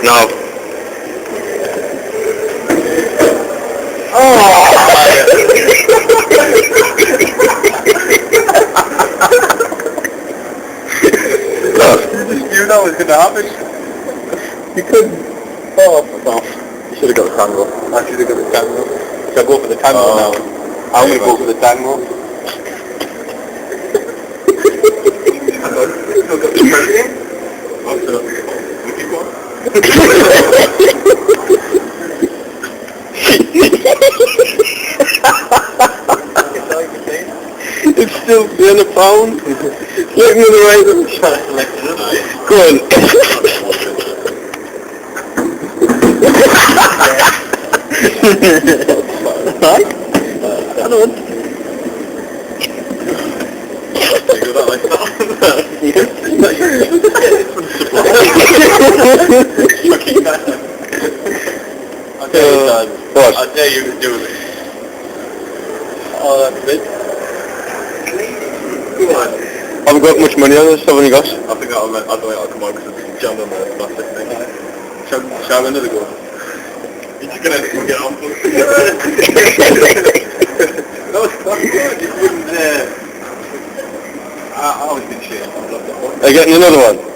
Go. Oh! You know what's gonna happen. You couldn't. Oh, fuck. You should have got the tango. I should have got the tango. Should I go for the tango now? I'm gonna go for the tango. It's still in a pound. Look me the right. Go on. Hi. Hello. What? I dare you to do this. Oh, that's it. Come on. I haven't got much money on this, haven't you got? I think I'll come on because it's jammed on the plastic thing. Shall I another go? You're just gonna get on. That was good. You wouldn't, I was good shit. Are you getting another one?